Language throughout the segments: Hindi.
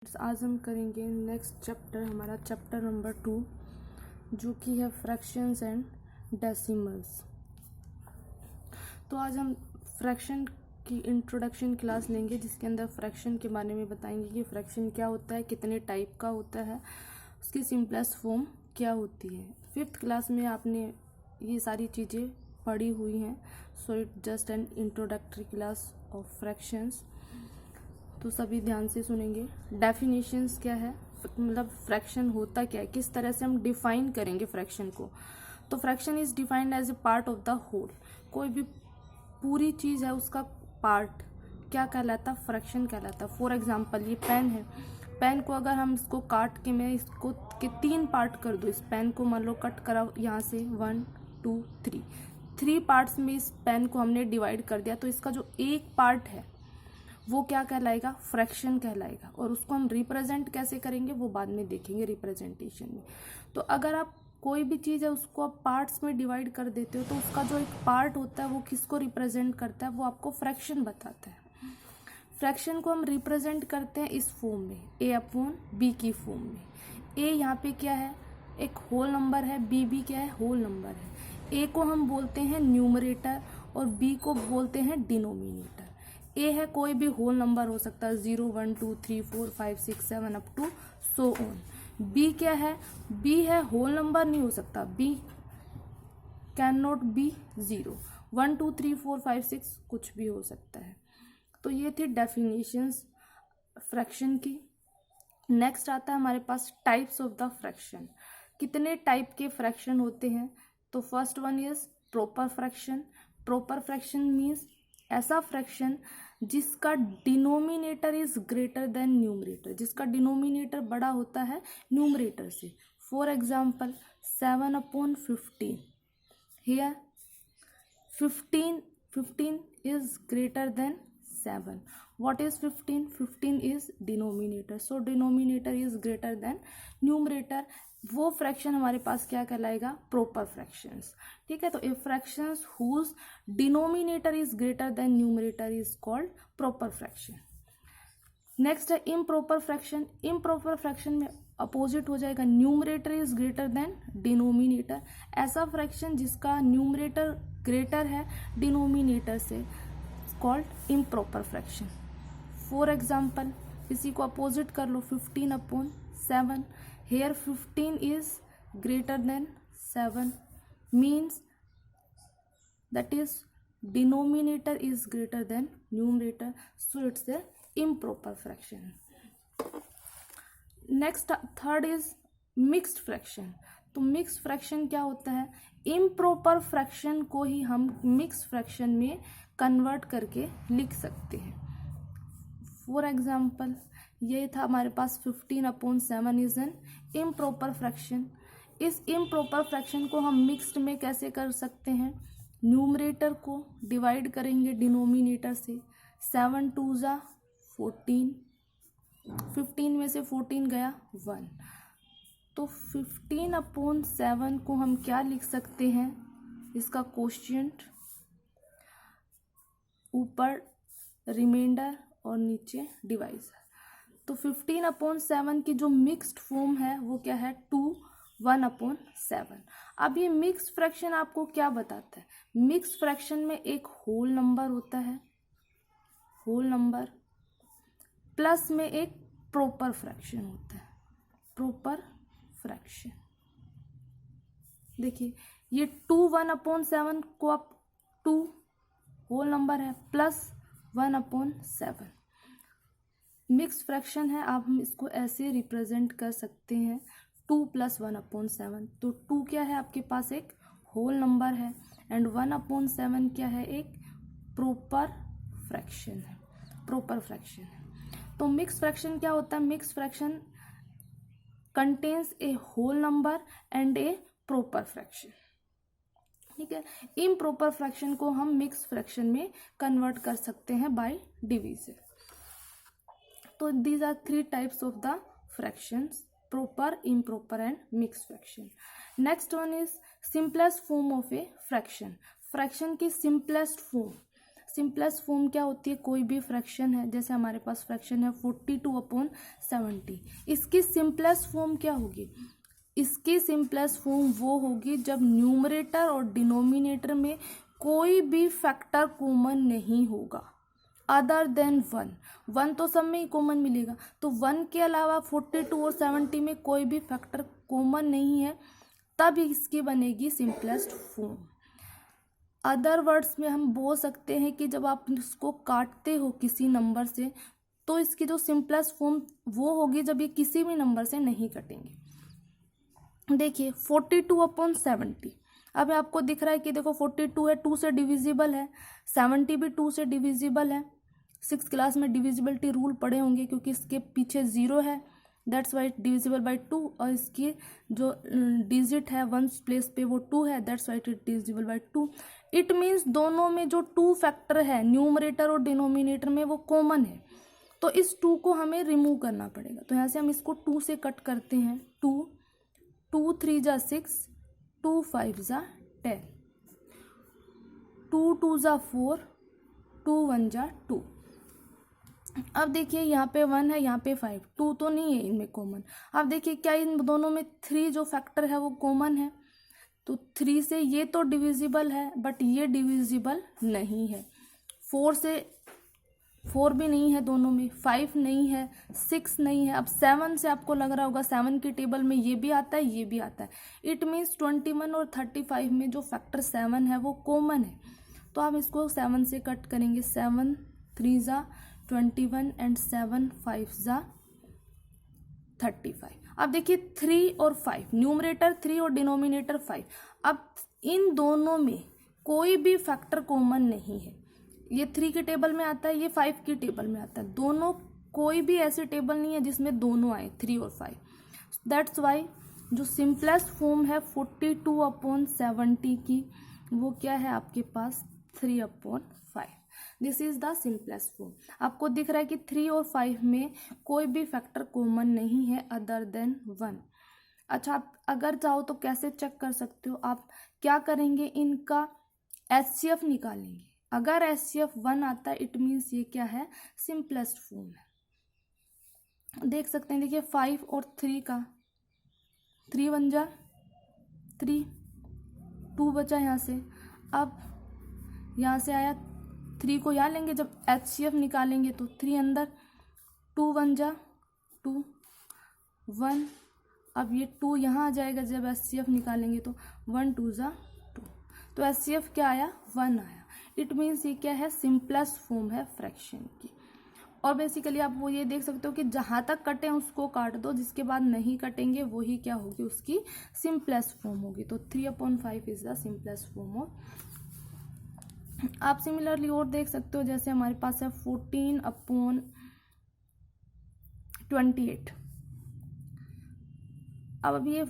आज हम करेंगे नेक्स्ट चैप्टर, हमारा चैप्टर नंबर 2, जो कि है फ्रैक्शंस एंड डेसिमल्स। तो आज हम फ्रैक्शन की इंट्रोडक्शन क्लास लेंगे, जिसके अंदर फ्रैक्शन के बारे में बताएंगे कि फ्रैक्शन क्या होता है, कितने टाइप का होता है, उसकी सिंपलेस्ट फॉर्म क्या होती है। 5th क्लास में आपने ये सारी चीज़ें पढ़ी हुई हैं, so it just an introductory class of fractions. तो सभी ध्यान से सुनेंगे। डेफिनेशंस क्या है, मतलब फ्रैक्शन होता क्या है, किस तरह से हम डिफाइन करेंगे फ्रैक्शन को। तो fraction is defined as a part of the whole. कोई भी पूरी चीज़ है, उसका पार्ट क्या कहलाता, फ्रैक्शन कहलाता। फॉर एग्जांपल ये पेन है, पेन को अगर हम इसको काट के, मैं इसको के 3 पार्ट कर दूँ, इस पेन को मान लो कट करा यहाँ से 1 2 3 पार्ट्स में इस पेन को हमने डिवाइड कर दिया, तो इसका जो एक पार्ट है वो क्या कहलाएगा, फ्रैक्शन कहलाएगा। और उसको हम रिप्रेजेंट कैसे करेंगे वो बाद में देखेंगे रिप्रेजेंटेशन में। तो अगर आप कोई भी चीज़ है उसको आप पार्ट्स में डिवाइड कर देते हो, तो उसका जो एक पार्ट होता है वो किसको रिप्रेजेंट करता है, वो आपको फ्रैक्शन बताता है। फ्रैक्शन को हम रिप्रेजेंट करते हैं इस फॉर्म में, a/b की फॉर्म में। a यहाँ पे क्या है, एक होल नंबर है, b भी क्या है, होल नंबर है। a को हम बोलते हैं न्यूमरेटर और b को बोलते हैं डिनोमिनेटर। a है कोई भी होल नंबर हो सकता है, 0 1 2 3 4 5 6 7 up to so on. b क्या है, b है होल नंबर नहीं हो सकता, b कैन नॉट बी 0, 1 2 3 4 5 6 कुछ भी हो सकता है। तो ये थी डेफिनेशंस फ्रैक्शन की। नेक्स्ट आता है हमारे पास टाइप्स ऑफ द फ्रैक्शन। कितने टाइप के फ्रैक्शन होते हैं। तो first one is proper fraction. Proper fraction means ऐसा फ्रैक्शन जिसका denominator is greater than numerator, जिसका डिनोमिनेटर बड़ा होता है न्यूमरेटर से। For example 7/15 here 15 is greater than 7. What is 15? 15 is denominator. So denominator is greater than numerator. वो फ्रैक्शन हमारे पास क्या कहलाएगा, प्रॉपर फ्रैक्शंस। ठीक है, तो a fractions whose denominator is greater than numerator is called proper fraction. Next है इम्प्रॉपर फ्रैक्शन। इम्प्रॉपर फ्रैक्शन में अपोजिट हो जाएगा, numerator is greater than denominator. ऐसा फ्रैक्शन जिसका न्यूमरेटर ग्रेटर है डिनोमिनेटर से, called improper fraction. For example इसी को अपोजिट कर लो, 15/7। Here 15 is greater than 7 means that is denominator is greater than numerator, so it's a improper fraction. Next third is mixed fraction. तो मिक्स्ड फ्रैक्शन क्या होता है, इम्प्रॉपर फ्रैक्शन को ही हम मिक्स्ड फ्रैक्शन में कन्वर्ट करके लिख सकते हैं। फॉर एग्जाम्पल ये था हमारे पास 15/7 इज एन इम्प्रॉपर फ्रैक्शन। इस इम्प्रॉपर फ्रैक्शन को हम मिक्स्ड में कैसे कर सकते हैं, न्यूमरेटर को डिवाइड करेंगे डिनोमिनेटर से, 7 2 ज़ा 14, 15 में से 14 गया 1, तो 15/7 को हम क्या लिख सकते हैं, इसका कोशिएंट, ऊपर रिमाइंडर और नीचे डिवाइजर। तो 15/7 की जो मिक्स्ड फॉर्म है वो क्या है, 2 1/7। अब ये मिक्स्ड फ्रैक्शन आपको क्या बताता है, मिक्स्ड फ्रैक्शन में एक होल नंबर होता है, होल नंबर प्लस में एक प्रॉपर फ्रैक्शन होता है, प्रॉपर फ्रैक्शन। देखिए ये 2 1/7 को आप 2 होल नंबर है प्लस 1/7 मिक्स फ्रैक्शन है। आप हम इसको ऐसे रिप्रेजेंट कर सकते हैं, 2 + 1/7। तो 2 क्या है आपके पास, एक होल नंबर है, एंड 1/7 क्या है, एक प्रॉपर फ्रैक्शन है, प्रॉपर फ्रैक्शन है। तो मिक्स फ्रैक्शन क्या होता है, mix fraction contains a whole number and a proper fraction. ठीक है, इम्प्रॉपर फ्रैक्शन को हम मिक्स फ्रैक्शन में कन्वर्ट कर सकते हैं बाय डिवीजन। तो these are 3 types of the fractions, proper, improper and mix fraction. Next one is simplest form of a fraction. Fraction की सिंपलेस्ट फॉर्म, सिंपलेस्ट फॉर्म क्या होती है, कोई भी फ्रैक्शन है, जैसे हमारे पास फ्रैक्शन है 42/70, इसकी सिंपलेस्ट फॉर्म क्या होगी, इसकी सिंपलेस्ट फॉर्म वो होगी जब न्यूमरेटर और डिनोमिनेटर में कोई भी फैक्टर कॉमन नहीं होगा अदर देन 1। 1 तो सब में ही कॉमन मिलेगा, तो 1 के अलावा 42 और 70 में कोई भी फैक्टर कॉमन नहीं है, तब इसकी बनेगी सिंपलेस्ट फॉर्म। अदर वर्ड्स में हम बोल सकते हैं कि जब आप इसको काटते हो किसी नंबर से, तो इसकी जो सिंपलेस्ट फॉर्म वो होगी जब ये किसी भी नंबर से नहीं कटेंगे। देखिए 42/70, अब आपको दिख रहा है कि देखो 42 है, 2 से डिविजिबल है, 70 भी 2 से डिविजिबल है। 6th क्लास में डिविजिबिलिटी रूल पढ़े होंगे, क्योंकि इसके पीछे 0 है, दैट्स वाई डिविजिबल बाई 2, और इसकी जो डिजिट है 1 प्लेस पे वो 2 है, that's why it divisible by 2। It means दोनों में जो 2 फैक्टर है न्यूमरेटर और डिनोमिनेटर में वो कॉमन है, तो इस 2 को हमें रिमूव करना पड़ेगा। तो यहाँ से हम इसको 2 से कट करते हैं, 2 2 3 जा 6, 2 5 जा 10, 2 2 जा 4, 2 1 जा 2। अब देखिए यहाँ पे 1 है, यहाँ पे 5, 2 तो नहीं है इनमें कॉमन। अब देखिए क्या इन दोनों में 3 जो फैक्टर है वो कॉमन है, तो 3 से ये तो डिविजिबल है बट ये डिविजिबल नहीं है। 4 से 4 भी नहीं है दोनों में, 5 नहीं है, 6 नहीं है। अब 7 से आपको लग रहा होगा 7 की टेबल में ये भी आता है, ये भी आता है। इट मीन्स 21 और 35 में जो फैक्टर 7 है वो कॉमन है, तो आप इसको 7 से कट करेंगे। 7 3 जा 21 एंड 7 5 जा 35। अब देखिए 3 और 5, न्यूमरेटर 3 और डिनोमिनेटर 5। अब इन दोनों में कोई भी फैक्टर कॉमन नहीं है, ये 3 की टेबल में आता है, ये 5 की टेबल में आता है, दोनों कोई भी ऐसी टेबल नहीं है जिसमें दोनों आए 3 और 5। दैट्स वाई जो सिंपलेस्ट फॉर्म है 42/70 की, वो क्या है आपके पास 3/5। This is the simplest form. आपको दिख रहा है कि 3 और 5 में कोई भी फैक्टर कॉमन नहीं है अदर देन 1। अच्छा, आप अगर चाहो तो कैसे चेक कर सकते हो, आप क्या करेंगे, इनका HCF निकालेंगे। अगर HCF 1 आता है इट मीन्स ये क्या है, सिंपलेस्ट फॉर्म है। देख सकते हैं, देखिए 5 और 3 का 3 1 जा 3, 2 बचा यहाँ से। अब यहाँ से आया 3 को यहाँ लेंगे, जब HCF निकालेंगे तो 3 अंदर, 2 1 जा 2 1। अब ये 2 यहाँ आ जाएगा, जब HCF निकालेंगे तो 1 2 जा 2, तो HCF क्या आया, 1 आया। इट मीन्स ये क्या है, सिंपलेस्ट फॉर्म है फ्रैक्शन की। और बेसिकली आप वो ये देख सकते हो कि जहाँ तक कटे उसको काट दो, जिसके बाद नहीं कटेंगे वही क्या होगी, उसकी सिंपलेस्ट फॉर्म होगी। तो 3/5 is the simplest form of. आप सिमिलरली और देख सकते हो, जैसे हमारे पास है 14/28। अब ये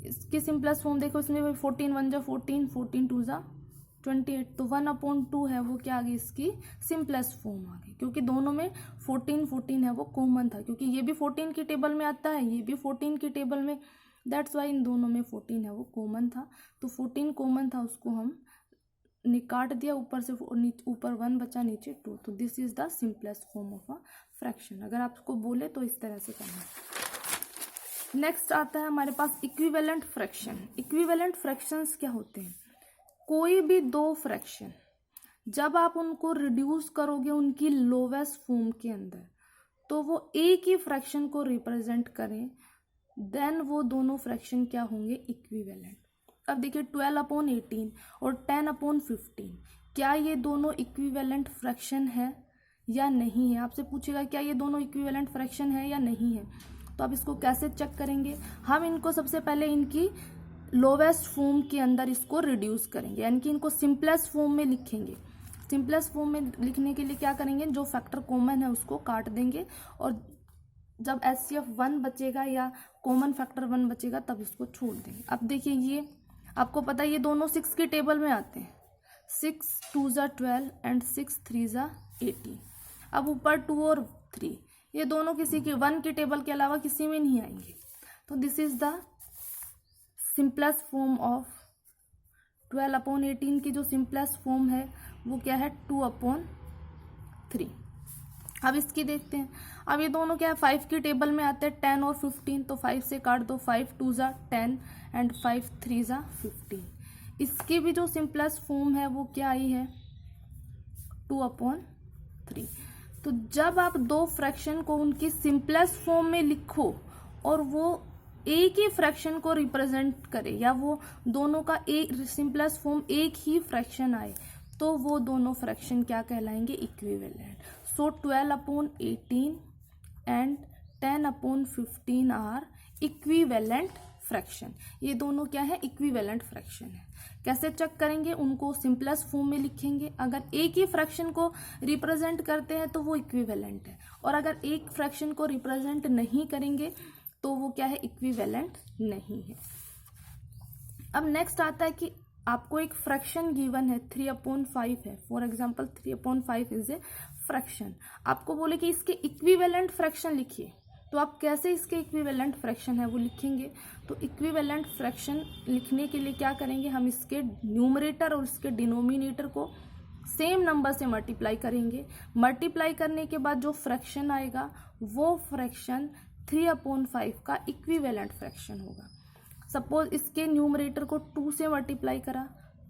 इसकी सिंपलेस्ट फॉर्म देखो, इसमें 14 1 जा 14, 14 2 जा 28, तो 1/2 है वो क्या आ गई, इसकी सिंपलेस्ट फॉर्म आ गई, क्योंकि दोनों में 14 14 है वो कॉमन था, क्योंकि ये भी 14 की टेबल में आता है, ये भी 14 की टेबल में, दैट्स वाई इन दोनों में 14 है वो कॉमन था। तो 14 कॉमन था, उसको हम काट दिया, ऊपर से ऊपर 1 बचा, नीचे 2। तो this is the simplest form of a fraction. अगर आपको बोले तो इस तरह से करना। नेक्स्ट आता है हमारे पास इक्विवेलेंट फ्रैक्शन। इक्विवेलेंट फ्रैक्शंस क्या होते हैं, कोई भी 2 फ्रैक्शन जब आप उनको रिड्यूस करोगे उनकी लोवेस्ट फॉर्म के अंदर, तो वो एक ही फ्रैक्शन को रिप्रेजेंट करें, देन वो दोनों फ्रैक्शन क्या होंगे, इक्विवेलेंट। अब देखिए 12/18 और 10/15, क्या ये दोनों इक्विवेलेंट फ्रैक्शन है या नहीं है। आपसे पूछेगा क्या ये दोनों इक्विवेलेंट फ्रैक्शन है या नहीं है, तो आप इसको कैसे चेक करेंगे, हम इनको सबसे पहले इनकी लोवेस्ट फॉर्म के अंदर इसको रिड्यूस करेंगे, यानी कि इनको सिंपलेस्ट फॉर्म में लिखेंगे। सिंपलेस्ट फॉर्म में लिखने के लिए क्या करेंगे, जो फैक्टर कॉमन है उसको काट देंगे, और जब HCF 1 बचेगा या कॉमन फैक्टर 1 बचेगा तब इसको छोड़ देंगे। अब देखिए ये आपको पता है ये दोनों 6 की टेबल में आते हैं, 6 2 जा 12 एंड 6 3 जा 18। अब ऊपर 2 और 3 ये दोनों किसी की 1 की टेबल के अलावा किसी में नहीं आएंगे, तो this is the simplest form of 12/18 की जो सिंपलेस्ट फॉर्म है वो क्या है 2/3। अब इसकी देखते हैं। अब ये दोनों क्या है 5 की टेबल में आते हैं 10 और 15, तो 5 से काट दो, 5 2 ज़ा 10 एंड 5 3 ज़ा 15। इसकी भी जो सिंपलेस्ट फॉर्म है वो क्या आई है 2/3। तो जब आप दो फ्रैक्शन को उनकी सिंपलेस्ट फॉर्म में लिखो और वो एक ही फ्रैक्शन को रिप्रेजेंट करे या वो दोनों का एक सिंपलेस्ट फॉर्म एक ही फ्रैक्शन आए, तो वो दोनों फ्रैक्शन क्या कहलाएंगे equivalent. So 12/18 and 10/15 are equivalent fraction. ये दोनों क्या है इक्विवेलेंट फ्रैक्शन है। कैसे चेक करेंगे, उनको सिंपलेस्ट फॉर्म में लिखेंगे। अगर एक ही फ्रैक्शन को रिप्रेजेंट करते हैं तो वो इक्विवेलेंट है, और अगर एक फ्रैक्शन को रिप्रेजेंट नहीं करेंगे तो वो क्या है इक्विवेलेंट नहीं है। अब नेक्स्ट आता है कि आपको एक फ्रैक्शन गिवन है 3/5 है। For example 3/5 is a fraction. आपको बोले कि इसके इक्विवेलेंट फ्रैक्शन लिखिए, तो आप कैसे इसके इक्विवेलेंट फ्रैक्शन है वो लिखेंगे। तो इक्विवेलेंट फ्रैक्शन लिखने के लिए क्या करेंगे, हम इसके न्यूमरेटर और इसके डिनोमिनेटर को सेम नंबर से मल्टीप्लाई करेंगे। मल्टीप्लाई करने के बाद जो फ्रैक्शन आएगा वो फ्रैक्शन 3/5 का इक्विवेलेंट फ्रैक्शन होगा। सपोज इसके न्यूमरेटर को 2 से मल्टीप्लाई करा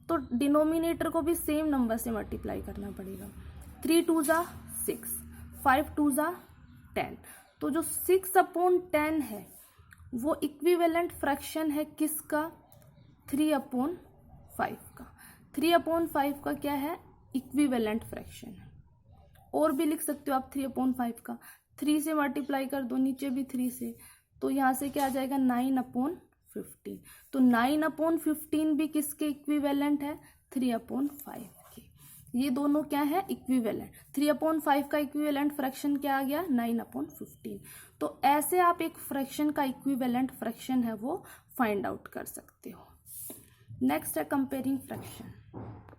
तो डिनोमिनेटर को भी सेम नंबर से मल्टीप्लाई करना पड़ेगा। 3 2 ज़ा 6, 5 2 ज़ा 10। तो जो 6/10 है वो इक्विवेलेंट फ्रैक्शन है किसका 3/5 का। 3/5 का क्या है इक्विवेलेंट फ्रैक्शन है। और भी लिख सकते हो आप 3/5 का, 3 से मल्टीप्लाई कर दो, नीचे भी 3 से, तो यहाँ से क्या आ जाएगा 9/15। तो 9/15 भी किसके इक्विवेलेंट है 3/5 के। ये दोनों क्या है इक्विवेलेंट। 3/5 का इक्विवेलेंट फ्रैक्शन क्या आ गया 9/15। तो ऐसे आप एक फ्रैक्शन का इक्विवेलेंट फ्रैक्शन है वो फाइंड आउट कर सकते हो। नेक्स्ट है कंपेयरिंग फ्रैक्शन।